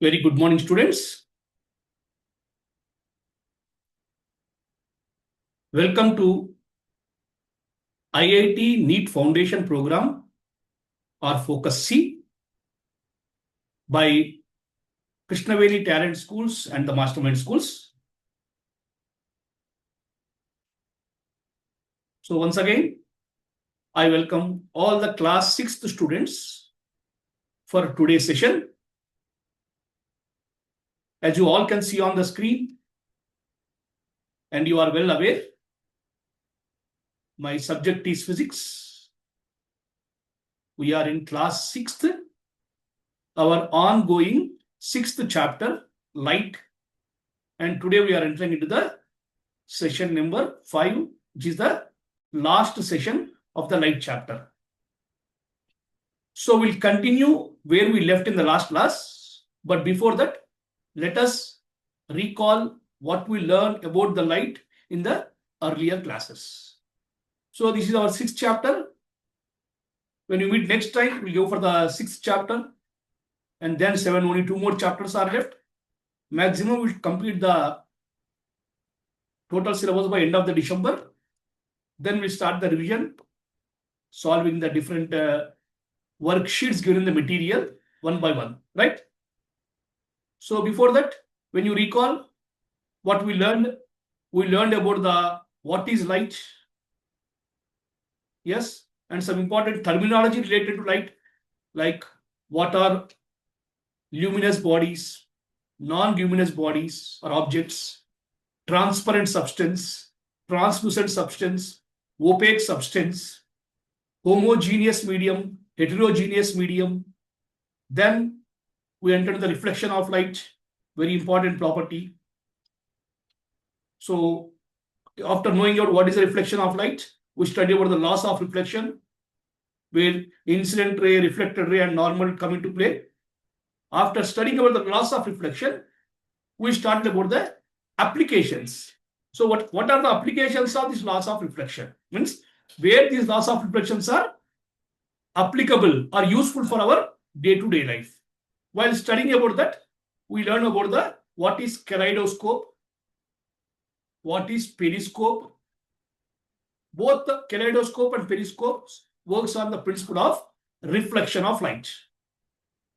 Very good morning, students. Welcome to IIT NEET Foundation Program or Focus C by Krishnaveli Talent Schools and the Mastermind Schools. So once again, I welcome all the class 6th students for today's session. As you all can see on the screen, and you are well aware, my subject is physics. We are in class 6th, our ongoing 6th chapter, light. And today we are entering into the session number 5, which is the last session of the light chapter. So we'll continue where we left in the last class. But before that, let us recall what we learned about the light in the earlier classes. So this is our 6th chapter. When we meet next time, we'll go for the 6th chapter. And then 7, only 2 more chapters are left. Maximum we'll complete the total syllabus by end of the December. Then we'll start the revision, solving the different worksheets given in the material one by one, right? So before that, when you recall what we learned about the what is light, yes, and some important terminology related to light, like what are luminous bodies, non-luminous bodies or objects, transparent substance, translucent substance, opaque substance, homogeneous medium, heterogeneous medium. Then we enter the reflection of light, very important property. So after knowing about what is the reflection of light, we study about the laws of reflection, where incident ray, reflected ray, and normal come into play. After studying about the laws of reflection, we start about the applications. So what are the applications of these laws of reflection? Means where these laws of reflections are applicable or useful for our day-to-day life. While studying about that, we learn about the what is kaleidoscope, what is periscope. Both the kaleidoscope and periscopes works on the principle of reflection of light.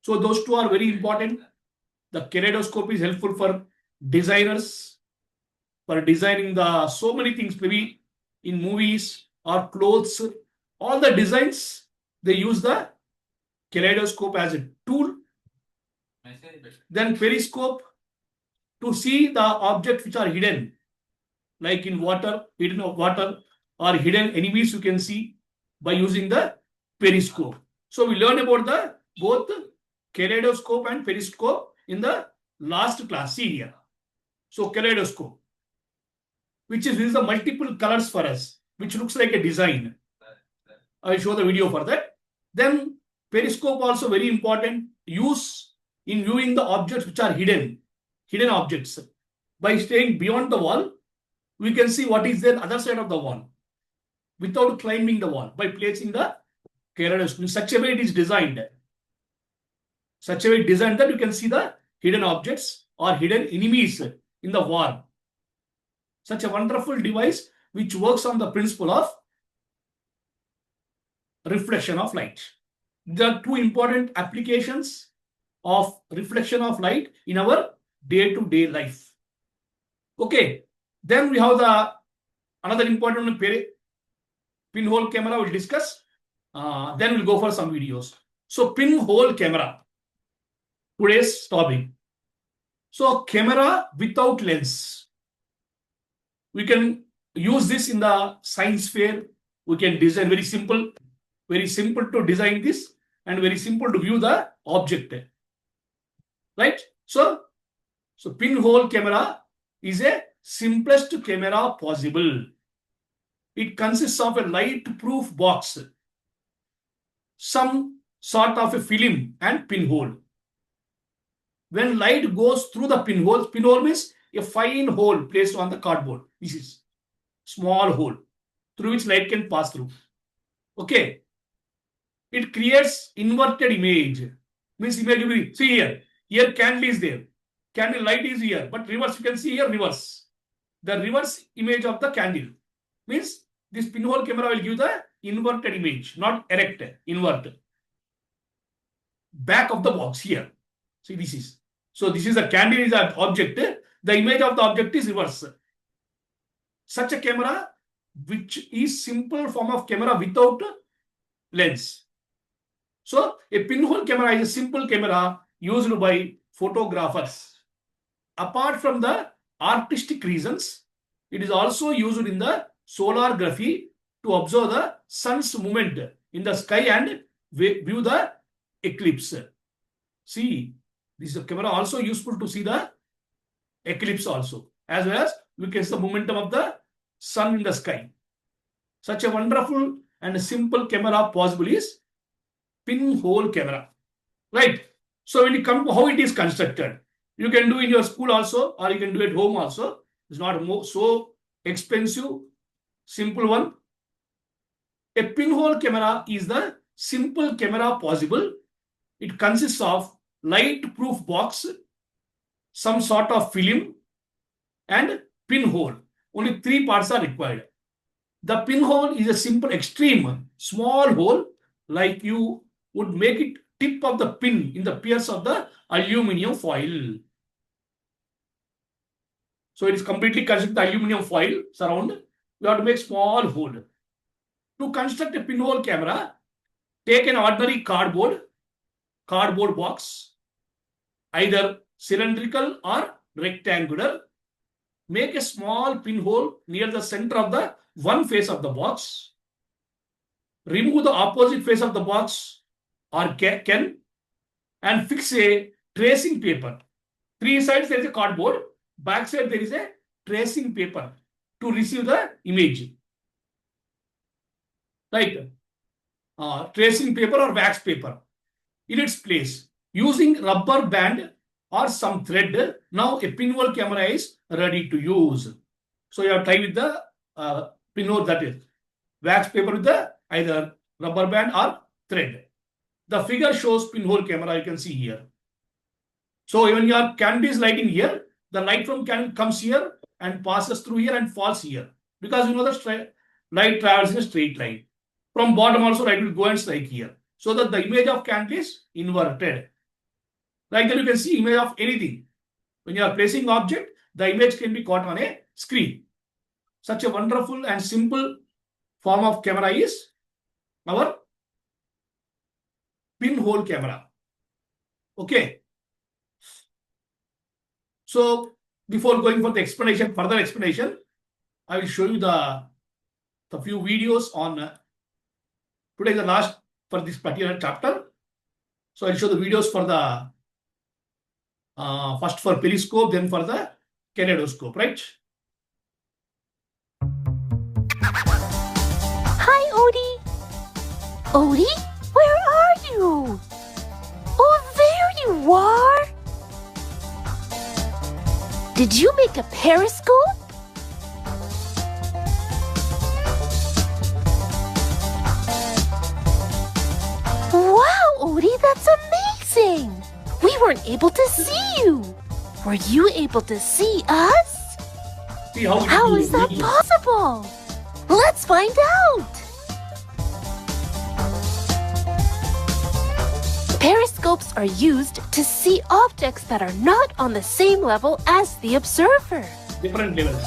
So those two are very important. The kaleidoscope is helpful for designers, for designing the so many things, maybe in movies or clothes, all the designs, they use the kaleidoscope as a tool. Then periscope, to see the objects which are hidden, like in water, hidden of water, or hidden enemies you can see by using the periscope. So we learn about the both kaleidoscope and periscope in the last class here. So kaleidoscope, which is the multiple colors for us, which looks like a design. I will show the video for that. Then periscope also very important, use in viewing the objects which are hidden objects. By staying beyond the wall, we can see what is there other side of the wall without climbing the wall, by placing the kaleidoscope. In such a way it is designed. Such a way designed that you can see the hidden objects or hidden enemies in the wall. Such a wonderful device which works on the principle of reflection of light. There are 2 important applications of reflection of light in our day-to-day life. Okay, then we have the another important pinhole camera we'll discuss. Then we'll go for some videos. So pinhole camera, today's topic. So camera without lens. We can use this in the science fair. We can design very simple to design this, and very simple to view the object. Right? So pinhole camera is a simplest camera possible. It consists of a light-proof box, some sort of a film, and pinhole. When light goes through the pinhole means a fine hole placed on the cardboard. This is small hole through which light can pass through. Okay. It creates inverted image. Means image will be, see here, Here candle is there. Candle light is here, but reverse, you can see here reverse. The reverse image of the candle means this pinhole camera will give the inverted image, not erect, invert. Back of the box here. See, this is. So this is the candle is an object. The image of the object is reverse. Such a camera, which is simple form of camera without lens. So a pinhole camera is a simple camera used by photographers. Apart from the artistic reasons, it is also used in the solargraphy to observe the sun's movement in the sky and view the eclipse. See, this is a camera also useful to see the eclipse also, as well as we can see the momentum of the sun in the sky. Such a wonderful and simple camera possible is pinhole camera, right? So when you come to how it is constructed, you can do in your school also, or you can do at home also. It's not so expensive, simple one. A pinhole camera is the simple camera possible. It consists of light-proof box, some sort of film, and pinhole. Only 3 parts are required. The pinhole is a simple, extreme, small hole, like you would make it tip of the pin in the pierce of the aluminium foil. So it is completely constructed the aluminium foil surround. You have to make small hole. To construct a pinhole camera, take an ordinary cardboard box, either cylindrical or rectangular. Make a small pinhole near the center of the one face of the box. Remove the opposite face of the box or can and fix a tracing paper. 3 sides there is a cardboard, back side there is a tracing paper to receive the image. Right? Tracing paper or wax paper in its place. Using rubber band or some thread, now a pinhole camera is ready to use. So you have to tie with the pinhole, that is wax paper with the either rubber band or thread. The figure shows pinhole camera, you can see here. So when your candle is lighting here, the light from candle comes here and passes through here and falls here. Because you know the light travels in a straight line. From bottom also light will go and strike here. So that the image of candle is inverted. Like that you can see image of anything. When you are placing object, the image can be caught on a screen. Such a wonderful and simple form of camera is our pinhole camera. Okay. So before going for the explanation, further explanation, I will show you the few videos on today is the last for this particular chapter. So I'll show the videos for the first for periscope, then for the kaleidoscope, right? Hi, Odie. Odie, where are you? Oh, there you are. Did you make a periscope? Wow, Odie, that's amazing. We weren't able to see you. Were you able to see us? See How is that possible? Let's find out. Periscopes are used to see objects that are not on the same level as the observer. Different levels.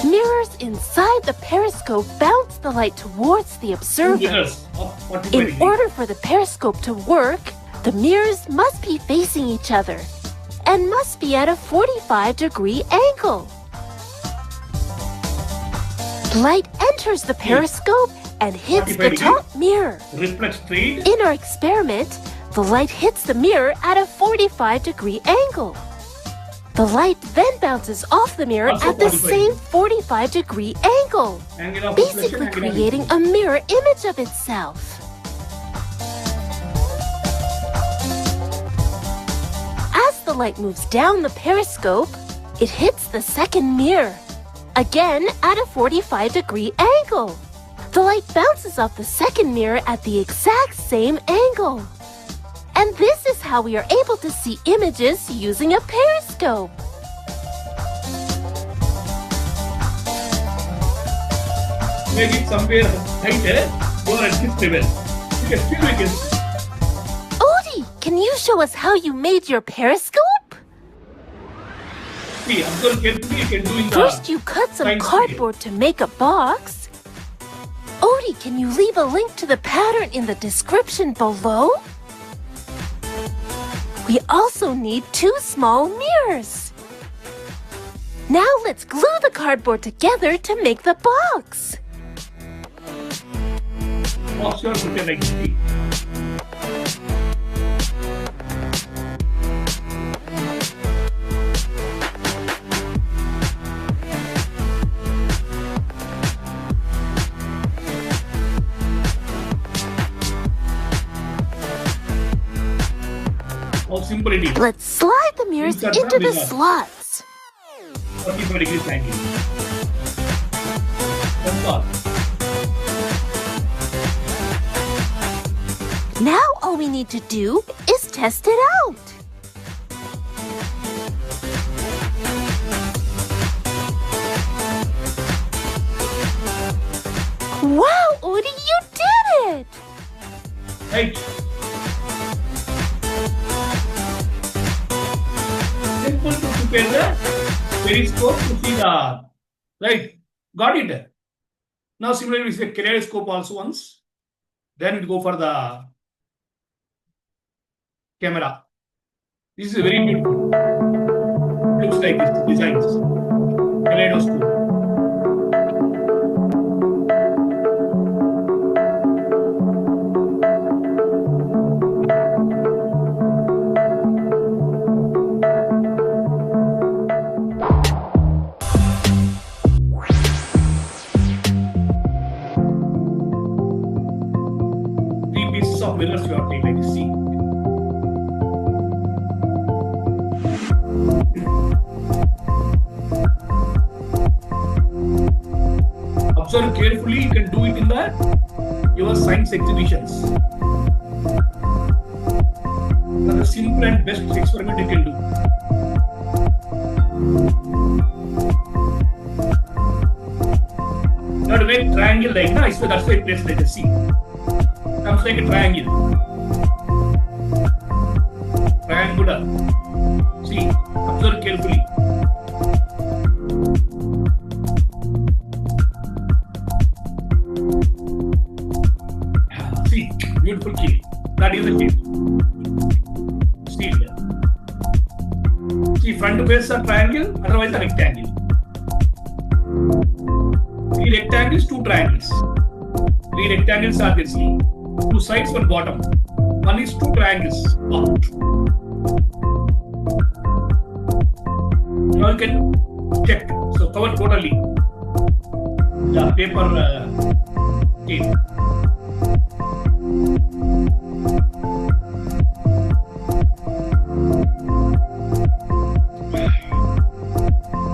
Mirrors inside the periscope bounce the light towards the observer. Mirrors of 45 In degrees. order for the periscope to work, the mirrors must be facing each other and must be at a 45-degree angle. Light enters the periscope and hits 45 the degrees. top mirror. Reflect straight. In our experiment, the light hits the mirror at a 45-degree angle. The light then bounces off the mirror Also at the 45 same 45-degree angle, Angle of basically reflection, angle of creating a mirror image of itself. As the light moves down the periscope, it hits the second mirror, again at a 45-degree angle. The light bounces off the second mirror at the exact same angle. And this is how we are able to see images using a periscope. Make it somewhere higher or at this level. You can still make it. Odie, can you show us how you made your periscope? See, observe carefully, you can do in the First, you cut some science cardboard to make a box. Odie, can you leave a link to the pattern in the description below? We also need 2 small mirrors. Now let's glue the cardboard together to make the box. box you are putting like this. How simple it is. Let's slide the mirrors Insert into the mirror. slots. 45 degrees angle. That's all. Now all we need to do is test it out. Wow, Odie, you did it! Right. Simple to prepare the periscope to see the right. Got it. Now similarly we say kaleidoscope also once. Then we go for the camera. This is very beautiful. Looks like this designs. Kaleidoscope. Three pieces of mirrors you have taken like this. See. Observe carefully, you can do it in your science exhibitions. That's the simple and best experiment you can do. Now to make triangle like that, so that's why it plays like a C. Comes like a triangle. Triangular. See, observe carefully. See, beautiful key. That is the shape. See here. See, front to base are triangle, otherwise a rectangle. Three rectangles, two triangles. Three rectangles are there, see. Two sides, one bottom. One is two triangles. Now you can check. So cover totally the paper tape.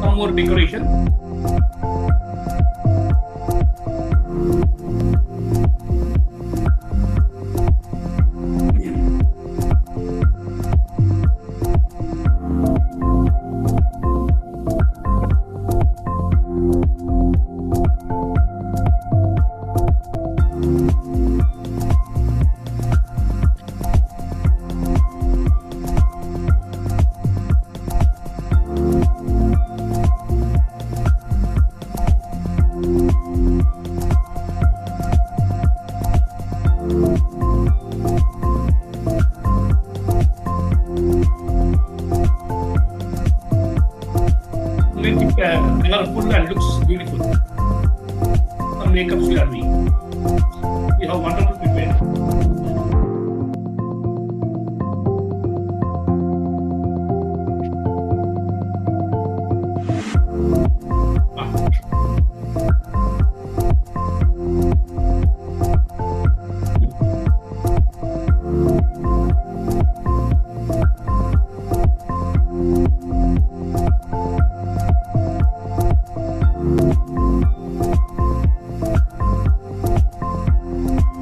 Some more decoration. Make it colorful and looks beautiful. Some makeups we are doing. We have wonderful prepared.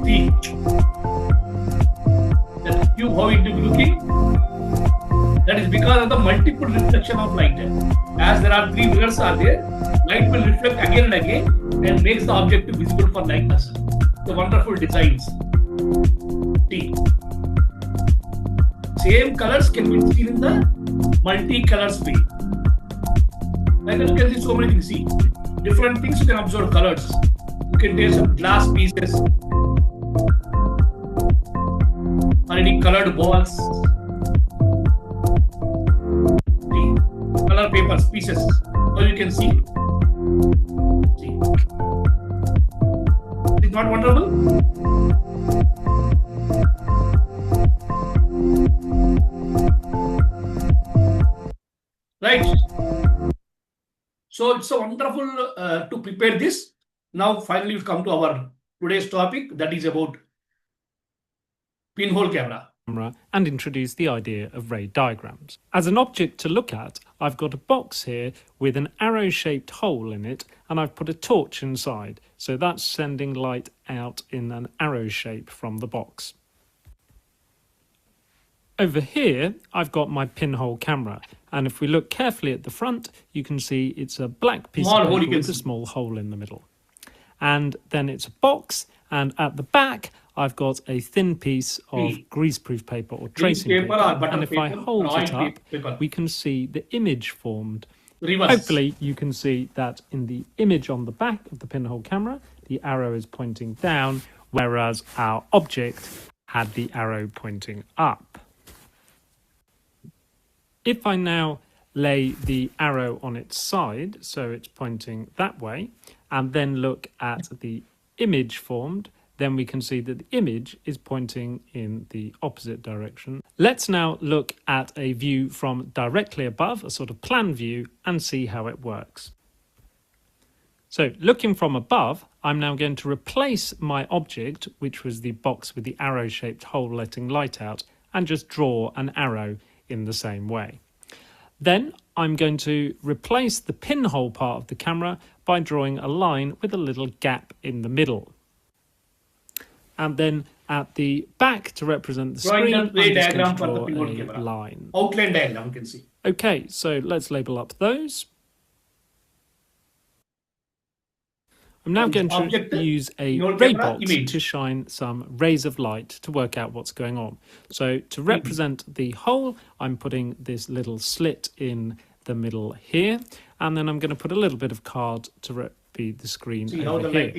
See, reflection of light. As there are three mirrors are there, light will reflect again and again and makes the object visible for like us. The wonderful designs. See. Same colors can be seen in the multi-color space. Like you can see so many things. See, different things you can observe colors. You can take some glass pieces or any colored balls. See, color papers, pieces. Or you can see. See, it's not wonderful. Right. So it's a wonderful to prepare this. Now finally we come to our today's topic, that is about pinhole camera. And introduce the idea of ray diagrams. As an object to look at, I've got a box here with an arrow-shaped hole in it, and I've put a torch inside. So that's sending light out in an arrow shape from the box. Over here, I've got my pinhole camera, and if we look carefully at the front, you can see it's a black piece of paper with a small hole in the middle. And then it's a box, and at the back, I've got a thin piece of greaseproof paper or tracing paper, and if I hold it up, we can see the image formed. Hopefully, you can see that in the image on the back of the pinhole camera, the arrow is pointing down, whereas our object had the arrow pointing up. If I now lay the arrow on its side, so it's pointing that way, and then look at the image formed, then we can see that the image is pointing in the opposite direction. Let's now look at a view from directly above, a sort of plan view, and see how it works. So looking from above, I'm now going to replace my object, which was the box with the arrow-shaped hole letting light out, and just draw an arrow in the same way. Then I'm going to replace the pinhole part of the camera by drawing a line with a little gap in the middle. And then at the back to represent the screen, I'm just going to draw a line. Outline diagram you can see. Okay, so let's label up those. I'm now going to use a ray box to shine some rays of light to work out what's going on. So to represent the hole, I'm putting this little slit in the middle here, and then I'm going to put a little bit of card to be the screen over here.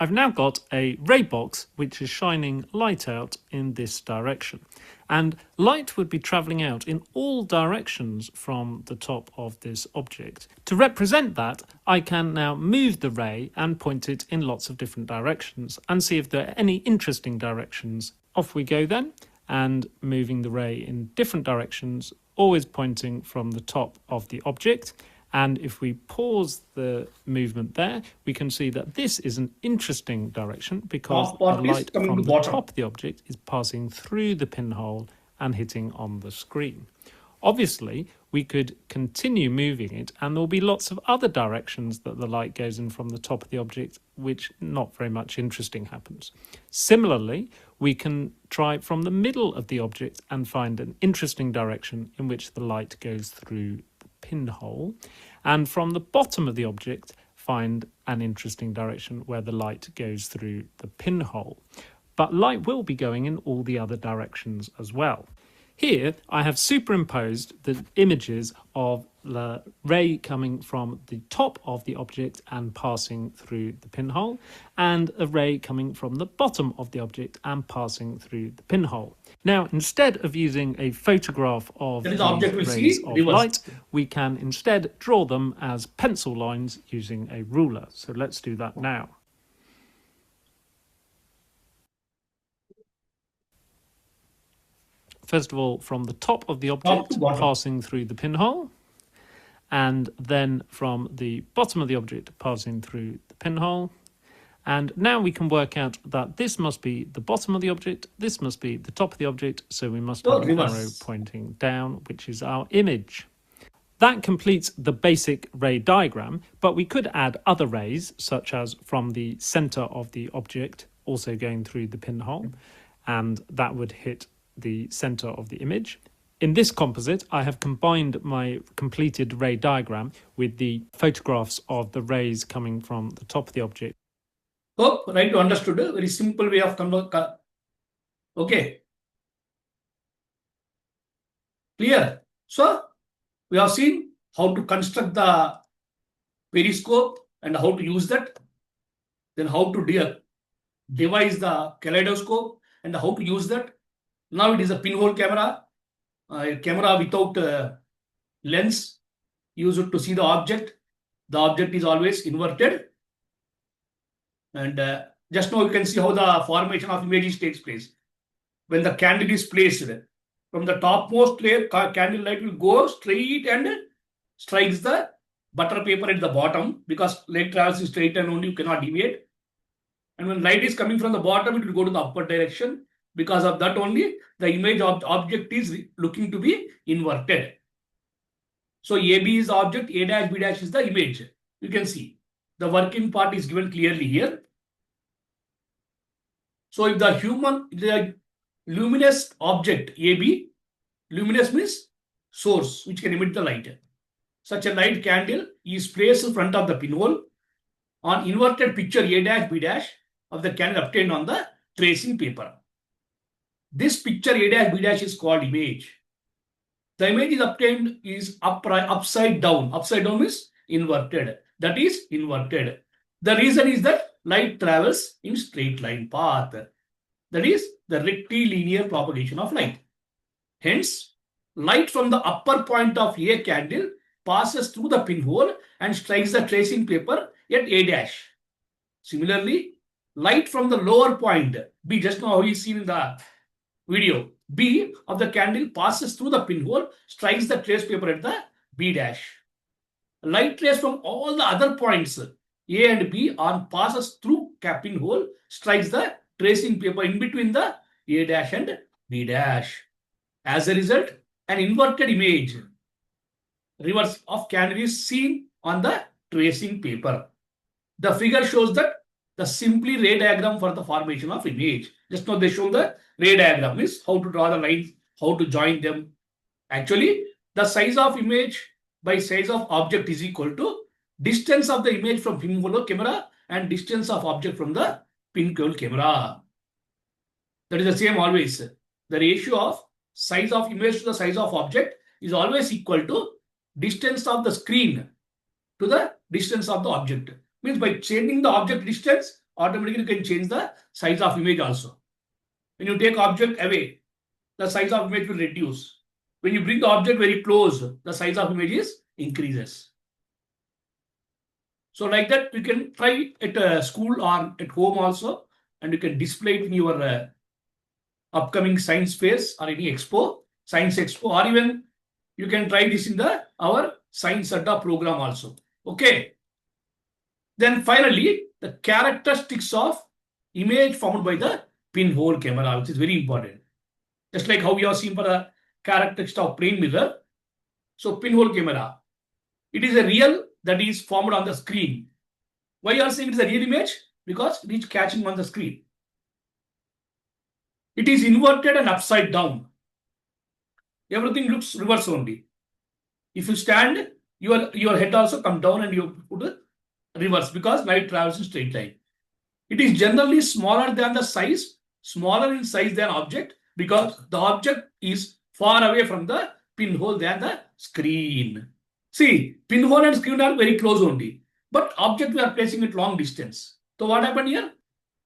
I've now got a ray box which is shining light out in this direction, and light would be travelling out in all directions from the top of this object. To represent that, I can now move the ray and point it in lots of different directions and see if there are any interesting directions. Off we go then, and moving the ray in different directions, always pointing from the top of the object. And if we pause the movement there, we can see that this is an interesting direction because the light from the top of the object is passing through the pinhole and hitting on the screen. Obviously, we could continue moving it, and there'll be lots of other directions that the light goes in from the top of the object, which not very much interesting happens. Similarly, we can try from the middle of the object and find an interesting direction in which the light goes through pinhole, and from the bottom of the object find an interesting direction where the light goes through the pinhole. But light will be going in all the other directions as well. Here I have superimposed the images of the ray coming from the top of the object and passing through the pinhole, and a ray coming from the bottom of the object and passing through the pinhole. Now, instead of using a photograph of these rays of light, we can instead draw them as pencil lines using a ruler. So let's do that now. First of all, from the top of the object, passing through the pinhole, and then from the bottom of the object, passing through the pinhole. And now we can work out that this must be the bottom of the object, this must be the top of the object, so we must have an arrow pointing down, which is our image. That completes the basic ray diagram, but we could add other rays, such as from the center of the object, also going through the pinhole, and that would hit the center of the image. In this composite, I have combined my completed ray diagram with the photographs of the rays coming from the top of the object. Hope, right, understood. A very simple way of okay. Clear? So, we have seen how to construct the periscope and how to use that. Then how to devise the kaleidoscope and how to use that. Now it is a pinhole camera. A camera without lens, use it to see the object. The object is always inverted. And just now you can see how the formation of images takes place. When the candle is placed, from the topmost layer, candle light will go straight and strikes the butter paper at the bottom, because light travels in straight and only, you cannot deviate. And when light is coming from the bottom, it will go to the upward direction. Because of that only, the image of the object is looking to be inverted. So AB is the object, A dash B dash is the image. You can see the working part is given clearly here. So if the luminous object AB, luminous means source which can emit the light. Such a light candle is placed in front of the pinhole on inverted picture A dash B dash of the candle obtained on the tracing paper. This picture A dash B dash is called image. The image is obtained is upside down. Upside down means inverted. That is inverted. The reason is that light travels in straight line path. That is the rectilinear propagation of light. Hence, light from the upper point of A candle passes through the pinhole and strikes the tracing paper at A dash. Similarly, light from the lower point B, just now we seen in the video, B of the candle passes through the pinhole, strikes the trace paper at the B dash. Light rays from all the other points A and B passes through pinhole, strikes the tracing paper in between the A dash and B dash. As a result, an inverted image reverse of candle is seen on the tracing paper. The figure shows that the simply ray diagram for the formation of image. Just now they show the ray diagram is how to draw the lines, how to join them. Actually, the size of image by size of object is equal to distance of the image from pinhole camera and distance of object from the pinhole camera. That is the same always. The ratio of size of image to the size of object is always equal to distance of the screen to the distance of the object. Means by changing the object distance, automatically you can change the size of image also. When you take object away, the size of image will reduce. When you bring the object very close, the size of image increases. So like that, you can try at school or at home also, and you can display it in your upcoming science fairs or any expo, science expo, or even you can try this in our science adda program also. Okay. Then finally, the characteristics of image formed by the pinhole camera, which is very important. Just like how we have seen for the characteristics of plane mirror. So pinhole camera, it is a real that is formed on the screen. Why you are saying it is a real image? Because it is catching on the screen. It is inverted and upside down. Everything looks reverse only. If you stand, your head also come down and you put a reverse because light travels in straight line. It is generally smaller than the size, smaller in size than object, because the object is far away from the pinhole than the screen. See, pinhole and screen are very close only, but object we are placing at long distance. So what happened here?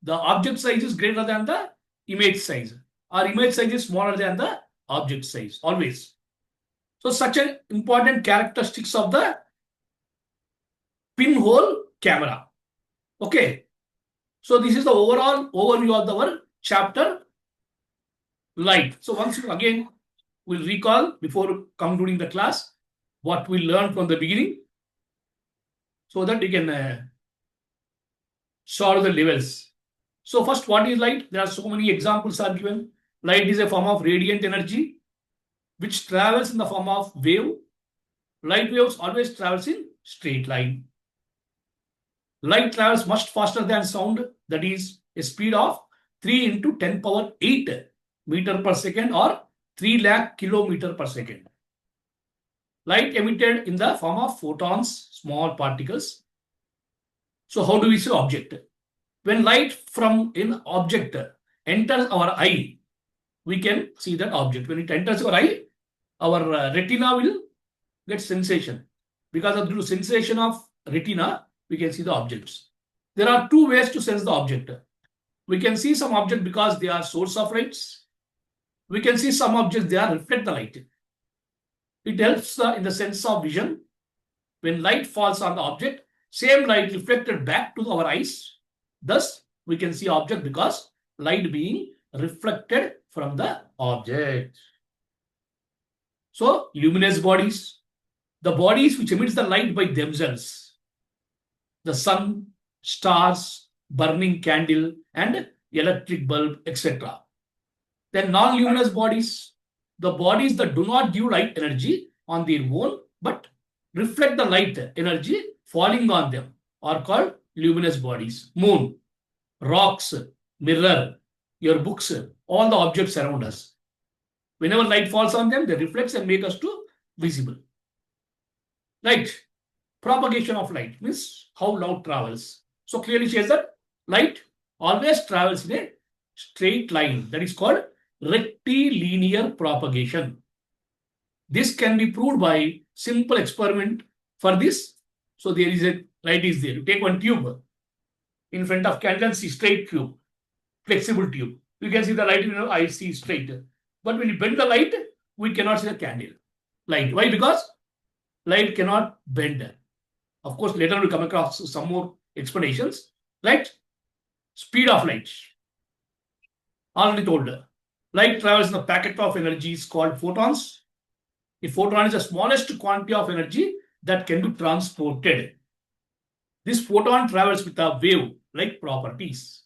The object size is greater than the image size. Our image size is smaller than the object size, always. So such an important characteristics of the pinhole camera. Okay. So this is the overall overview of our chapter light. So once again, we'll recall before concluding the class what we learned from the beginning, so that you can solve the levels. So first, what is light? There are so many examples are given. Light is a form of radiant energy which travels in the form of wave. Light waves always travels in straight line. Light travels much faster than sound, that is a speed of 3 × 10⁸ meter per second or 3 lakh kilometer per second. Light emitted in the form of photons, small particles. So how do we see object? When light from an object enters our eye, we can see that object. When it enters our eye, our retina will get sensation. Because of the sensation of retina, we can see the objects. There are two ways to sense the object. We can see some object because they are source of lights. We can see some objects, they are reflect the light. It helps in the sense of vision. When light falls on the object, same light reflected back to our eyes. Thus, we can see object because light being reflected from the object. So, luminous bodies, the bodies which emits the light by themselves. The sun, stars, burning candle, and electric bulb, etc. Then non-luminous bodies, the bodies that do not give light energy on their own, but reflect the light energy falling on them, are called luminous bodies. Moon, rocks, mirror, your books, all the objects around us. Whenever light falls on them, they reflect and make us to visible. Light, propagation of light means how light travels. So clearly says that light always travels in a straight line. That is called rectilinear propagation. This can be proved by simple experiment for this. So there is a light is there. You take one tube in front of candle, see straight tube, flexible tube. You can see the light in your eye, see straight. But when you bend the light, we cannot see the candle light. Why? Because light cannot bend. Of course, later we'll come across some more explanations. Right? Speed of light. Already told. Light travels in a packet of energies called photons. A photon is the smallest quantity of energy that can be transported. This photon travels with a wave-like properties.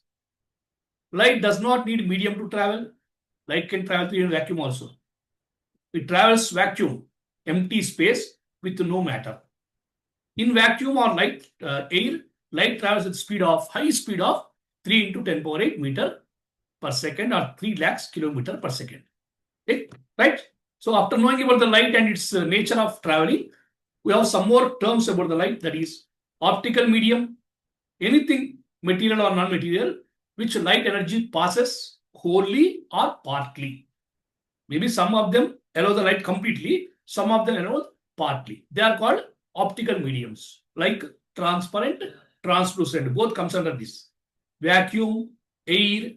Light does not need medium to travel. Light can travel through a vacuum also. It travels vacuum, empty space with no matter. In vacuum or air, light travels at high speed of 3 into 10 power 8 meter per second or 3 lakhs kilometer per second. Okay? Right? So after knowing about the light and its nature of traveling, we have some more terms about the light, that is optical medium, anything material or non-material which light energy passes wholly or partly. Maybe some of them allow the light completely, some of them allow partly. They are called optical mediums, like transparent, translucent, both comes under this. Vacuum, air,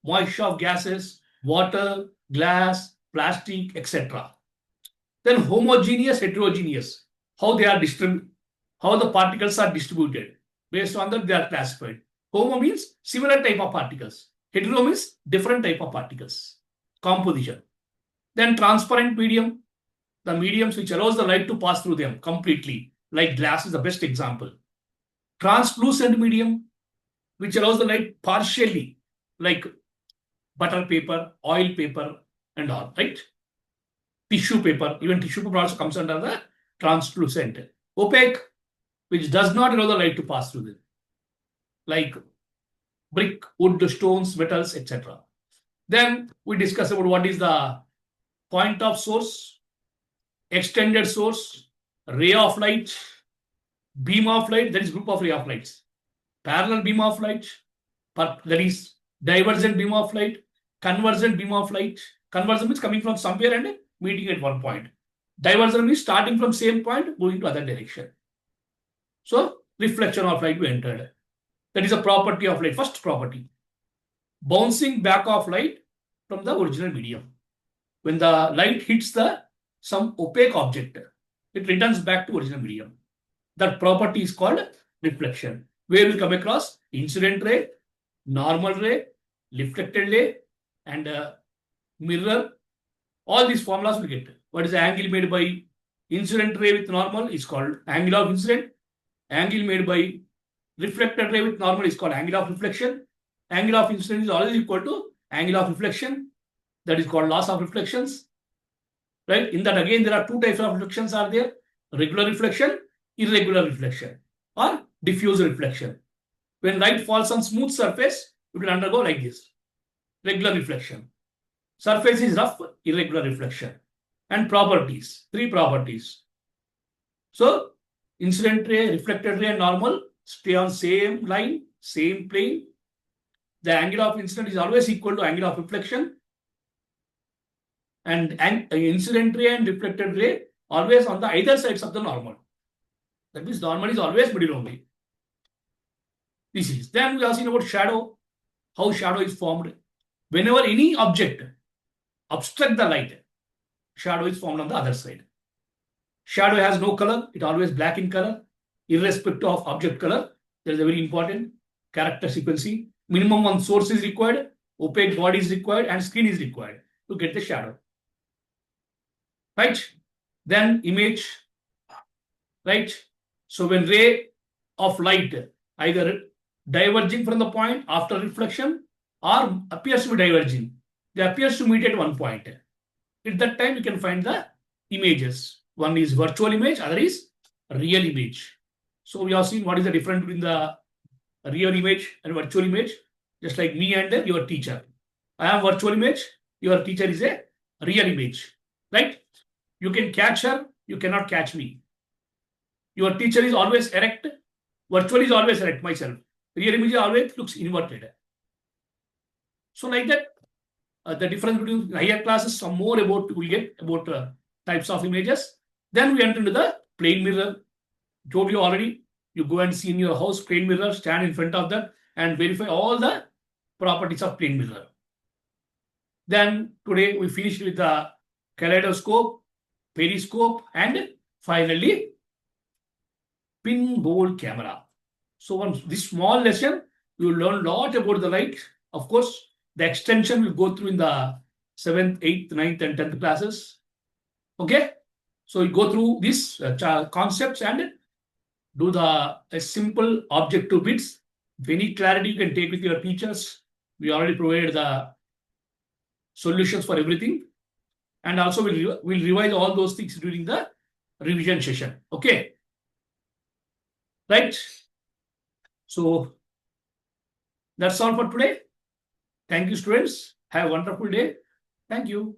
moisture of gases, water, glass, plastic, etc. Then homogeneous, heterogeneous, how they are distributed, how the particles are distributed. Based on that, they are classified. Homo means similar type of particles. Hetero means different type of particles. Composition. Then transparent medium, the mediums which allows the light to pass through them completely, like glass is the best example. Translucent medium, which allows the light partially, like butter paper, oil paper, and all, right? Tissue paper, even tissue paper also comes under the translucent. Opaque, which does not allow the light to pass through them, like brick, wood, stones, metals, etc. Then we discuss about what is the point of source, extended source, ray of light, beam of light, that is group of ray of lights, parallel beam of light, that is divergent beam of light, convergent beam of light. Convergent means coming from somewhere and meeting at one point. Divergent means starting from same point, moving to other direction. So, reflection of light we entered. That is a property of light. First property. Bouncing back of light from the original medium. When the light hits some opaque object, it returns back to original medium. That property is called reflection. Where we come across incident ray, normal ray, reflected ray, and mirror. All these formulas we get. What is the angle made by incident ray with normal is called angle of incident. Angle made by reflected ray with normal is called angle of reflection. Angle of incident is always equal to angle of reflection. That is called loss of reflections. Right? In that again, there are two types of reflections are there. Regular reflection, irregular reflection, or diffuse reflection. When light falls on smooth surface, it will undergo like this. Regular reflection. Surface is rough, irregular reflection. And properties, 3 properties. So, incident ray, reflected ray and normal stay on same line, same plane. The angle of incident is always equal to angle of reflection. And incident ray and reflected ray always on the either sides of the normal. That means normal is always middle only. This is. Then we are seen about shadow, how shadow is formed. Whenever any object obstruct the light, shadow is formed on the other side. Shadow has no color, it always black in color, irrespective of object color. That is a very important character sequence. Minimum one source is required, opaque body is required, and screen is required to get the shadow. Right? Then image. Right? So when ray of light either diverging from the point after reflection or appears to be diverging, they appears to meet at one point. At that time, you can find the images. One is virtual image, other is real image. So we have seen what is the difference between the real image and virtual image. Just like me and your teacher. I am virtual image, your teacher is a real image. Right? You can catch her, you cannot catch me. Your teacher is always erect, virtual is always erect, myself. Real image always looks inverted. So like that, the difference between higher classes, some more about we get about types of images. Then we enter into the plane mirror. Told you already, you go and see in your house plane mirror, stand in front of that and verify all the properties of plane mirror. Then today we finished with the kaleidoscope, periscope, and finally pinhole camera. So on this small lesson, you will learn a lot about the light. Of course, the extension will go through in the 7th, 8th, 9th, and 10th classes. Okay? So you go through these concepts and do the simple objective bits. If any clarity you can take with your teachers, we already provided the solutions for everything. And also we'll revise all those things during the revision session. Okay? Right? So that's all for today. Thank you, students. Have a wonderful day. Thank you.